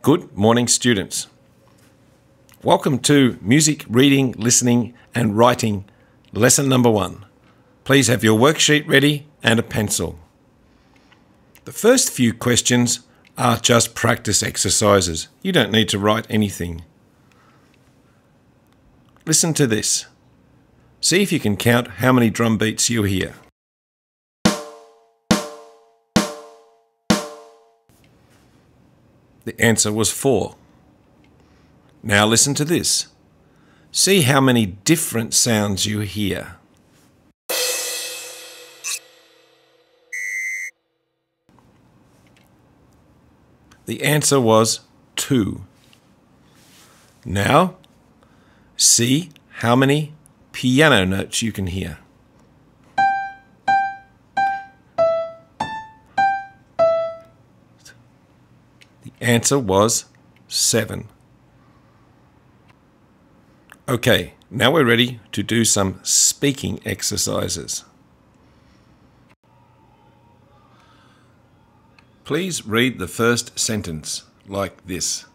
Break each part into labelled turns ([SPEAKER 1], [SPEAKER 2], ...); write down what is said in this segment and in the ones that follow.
[SPEAKER 1] Good morning, students. Welcome to Music, Reading, Listening and Writing, Lesson number 1. Please have your worksheet ready and a pencil. The first few questions are just practice exercises. You don't need to write anything. Listen to this. See if you can count how many drum beats you hear. The answer was 4. Now listen to this. See how many different sounds you hear. The answer was 2. Now, see how many piano notes you can hear. The answer was 7. Okay, now we're ready to do some speaking exercises. Please read the first sentence like this.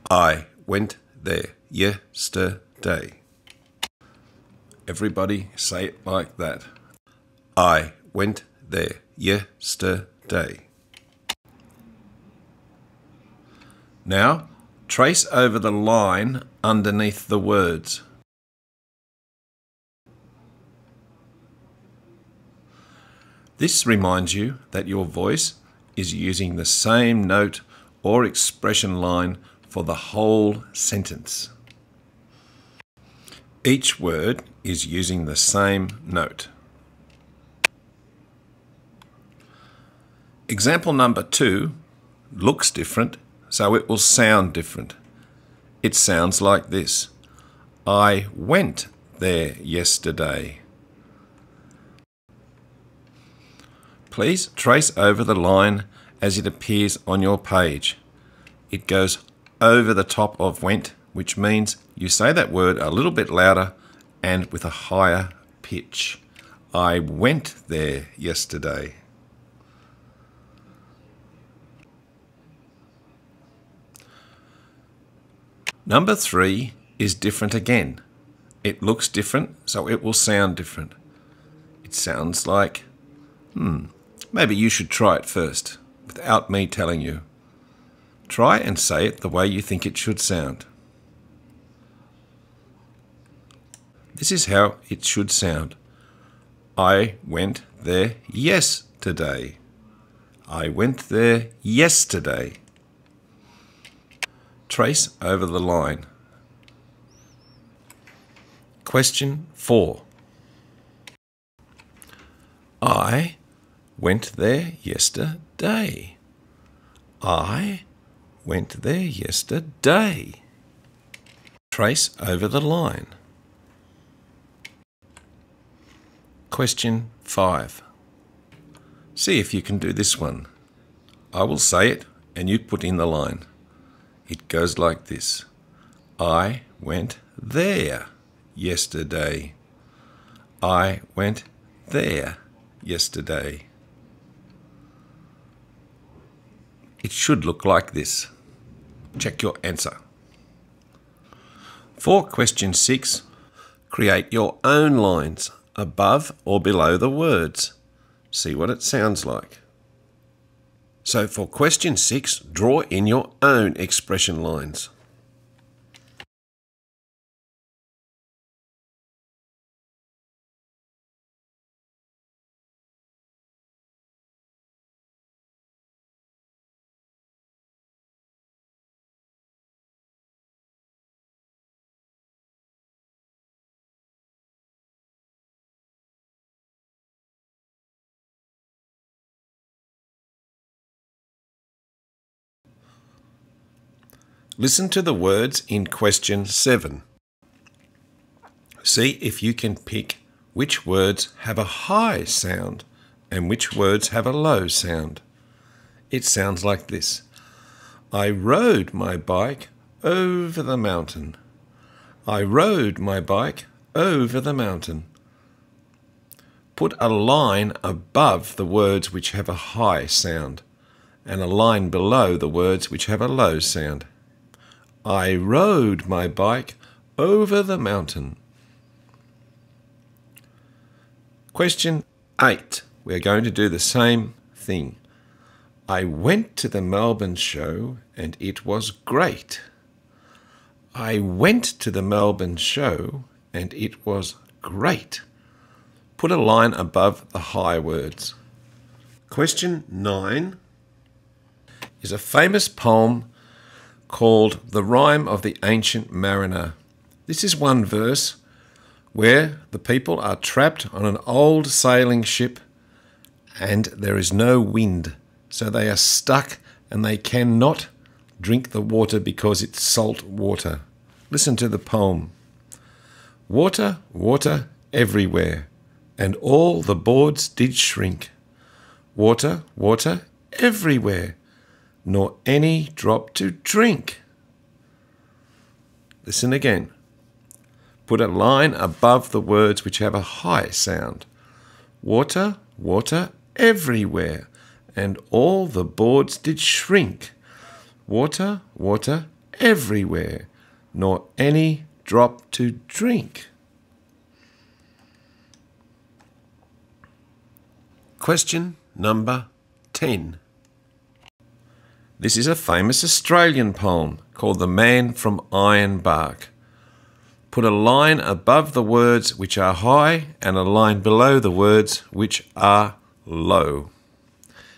[SPEAKER 1] I went there yesterday. Everybody say it like that. I went there yesterday. Now, trace over the line underneath the words. This reminds you that your voice is using the same note or expression line for the whole sentence. Each word is using the same note. Example number 2 looks different, so it will sound different. It sounds like this. I went there yesterday. Please trace over the line as it appears on your page. It goes over the top of went, which means you say that word a little bit louder and with a higher pitch. I went there yesterday. Number 3 is different again. It looks different, so it will sound different. It sounds like, maybe you should try it first, without me telling you. Try and say it the way you think it should sound. This is how it should sound. I went there yesterday. I went there yesterday. Trace over the line. Question 4. I went there yesterday. I went there yesterday. Trace over the line. Question 5. See if you can do this one. I will say it and you put in the line. It goes like this. I went there yesterday. I went there yesterday. It should look like this. Check your answer. For question 6, create your own lines above or below the words. See what it sounds like. So for question 6, draw in your own expression lines. Listen to the words in question 7. See if you can pick which words have a high sound and which words have a low sound. It sounds like this. I rode my bike over the mountain. I rode my bike over the mountain. Put a line above the words which have a high sound and a line below the words which have a low sound. I rode my bike over the mountain. Question 8. We're going to do the same thing. I went to the Melbourne show and it was great. I went to the Melbourne show and it was great. Put a line above the high words. Question 9 is a famous poem called The Rime of the Ancient Mariner. This is one verse where the people are trapped on an old sailing ship and there is no wind, so they are stuck and they cannot drink the water because it's salt water. Listen to the poem. Water, water everywhere, and all the boards did shrink. Water, water everywhere, nor any drop to drink. Listen again. Put a line above the words which have a high sound. Water, water everywhere, and all the boards did shrink. Water, water everywhere, nor any drop to drink. Question number 10. This is a famous Australian poem called The Man from Ironbark. Put a line above the words which are high and a line below the words which are low.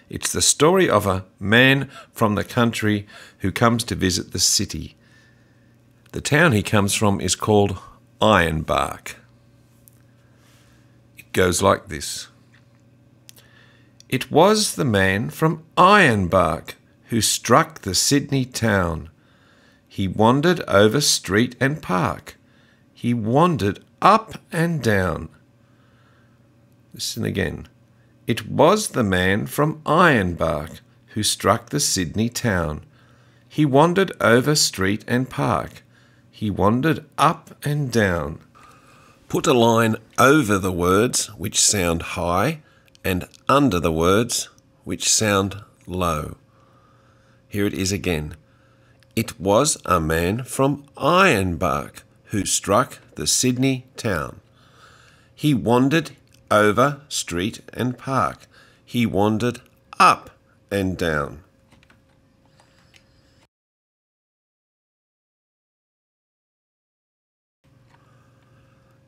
[SPEAKER 1] It's the story of a man from the country who comes to visit the city. The town he comes from is called Ironbark. It goes like this. It was the man from Ironbark who struck the Sydney town. He wandered over street and park. He wandered up and down. Listen again. It was the man from Ironbark who struck the Sydney town. He wandered over street and park. He wandered up and down. Put a line over the words which sound high and under the words which sound low. Here it is again. It was a man from Ironbark who struck the Sydney town. He wandered over street and park. He wandered up and down.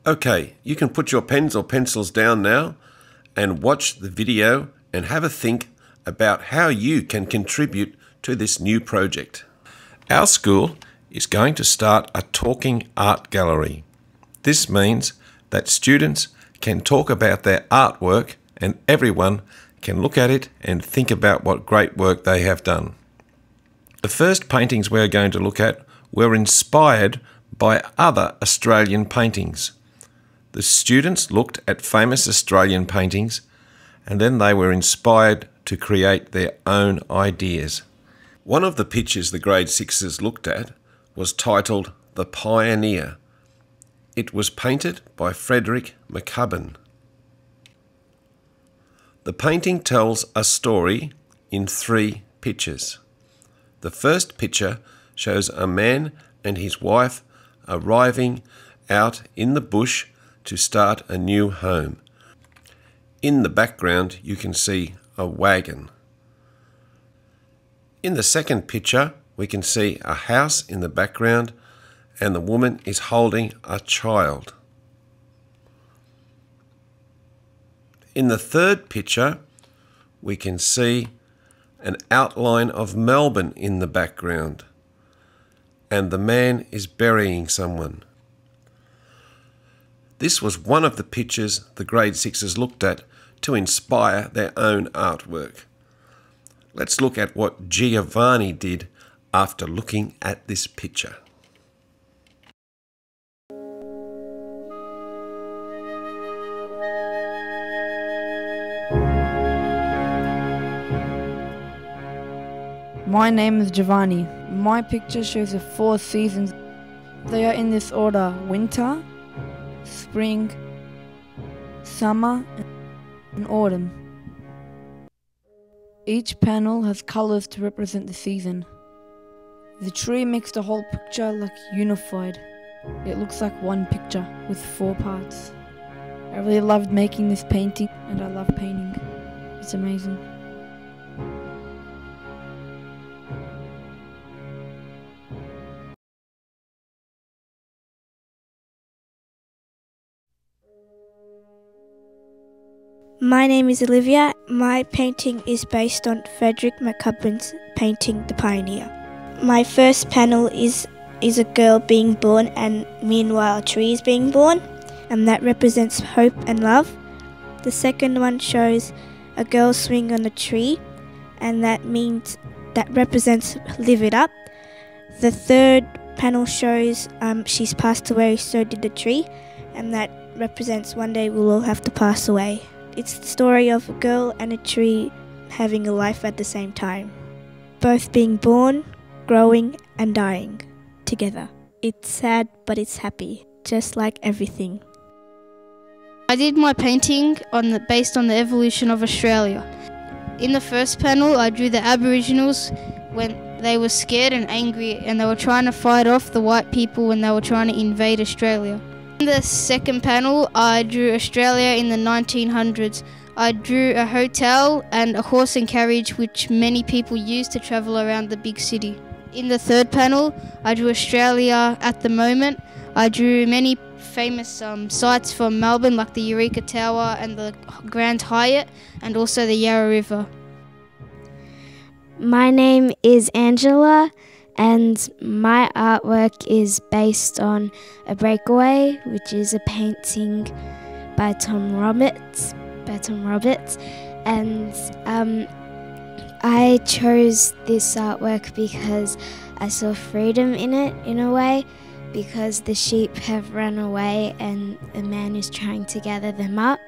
[SPEAKER 1] Okay, you can put your pens or pencils down now and watch the video and have a think about how you can contribute to this new project. Our school is going to start a talking art gallery. This means that students can talk about their artwork and everyone can look at it and think about what great work they have done. The first paintings we're going to look at were inspired by other Australian paintings. The students looked at famous Australian paintings and then they were inspired to create their own ideas. One of the pictures the grade 6s looked at was titled The Pioneer. It was painted by Frederick McCubbin. The painting tells a story in 3 pictures. The first picture shows a man and his wife arriving out in the bush to start a new home. In the background you can see a wagon. In the second picture we can see a house in the background and the woman is holding a child. In the third picture we can see an outline of Melbourne in the background and the man is burying someone. This was one of the pictures the grade 6s looked at to inspire their own artwork. Let's look at what Giovanni did after looking at this picture.
[SPEAKER 2] My name is Giovanni. My picture shows the 4 seasons. They are in this order: winter, spring, summer, and autumn. Each panel has colours to represent the season. The tree makes the whole picture look unified. It looks like one picture with 4 parts. I really loved making this painting, and I love painting. It's amazing.
[SPEAKER 3] My name is Olivia. My painting is based on Frederick McCubbin's painting The Pioneer. My first panel is a girl being born, and meanwhile a tree is being born, and that represents hope and love. The second one shows a girl swinging on a tree, and that represents live it up. The third panel shows she's passed away, so did the tree, and that represents one day we'll all have to pass away. It's the story of a girl and a tree having a life at the same time, both being born, growing and dying together. It's sad, but it's happy, just like everything.
[SPEAKER 4] I did my painting based on the evolution of Australia. In the first panel, I drew the Aboriginals when they were scared and angry, and they were trying to fight off the white people when they were trying to invade Australia. In the second panel, I drew Australia in the 1900s. I drew a hotel and a horse and carriage which many people use to travel around the big city. In the third panel, I drew Australia at the moment. I drew many famous sites from Melbourne like the Eureka Tower and the Grand Hyatt, and also the Yarra River.
[SPEAKER 5] My name is Angela, and my artwork is based on A Breakaway, which is a painting by Tom Roberts. And I chose this artwork because I saw freedom in it, in a way, because the sheep have run away and a man is trying to gather them up.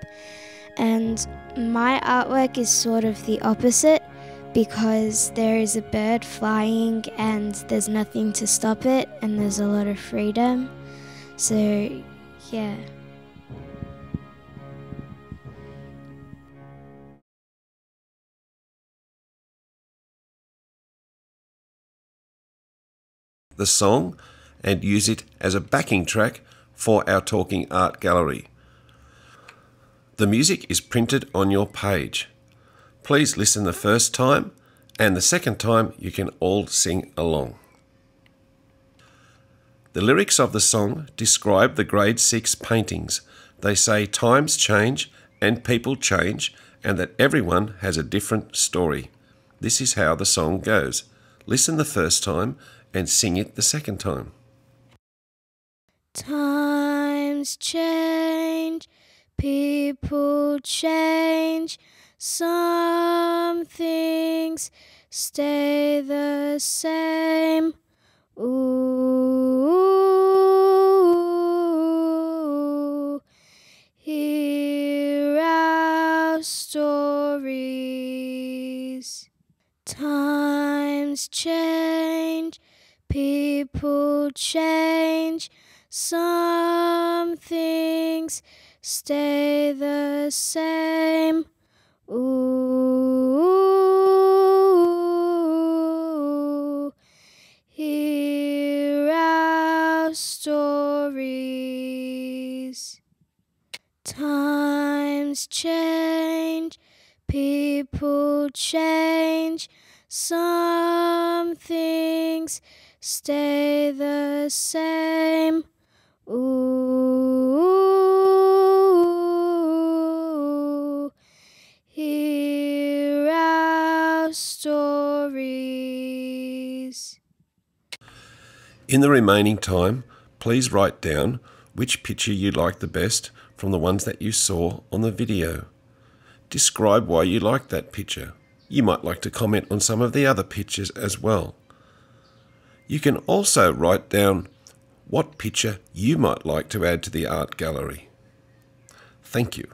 [SPEAKER 5] And my artwork is sort of the opposite, because there is a bird flying and there's nothing to stop it, and there's a lot of freedom. So, yeah.
[SPEAKER 1] The song and use it as a backing track for our Talking Art Gallery. The music is printed on your page. Please listen the first time, and the second time you can all sing along. The lyrics of the song describe the grade 6 paintings. They say times change and people change, and that everyone has a different story. This is how the song goes. Listen the first time and sing it the second time.
[SPEAKER 3] Times change, people change, some things stay the same. Ooh, hear our stories. Times change, people change, some things stay the same. Ooh, hear our stories. Times change, people change, some things stay the same. Ooh, hear our stories.
[SPEAKER 1] In the remaining time, please write down which picture you like the best from the ones that you saw on the video. Describe why you like that picture. You might like to comment on some of the other pictures as well. You can also write down what picture you might like to add to the art gallery. Thank you.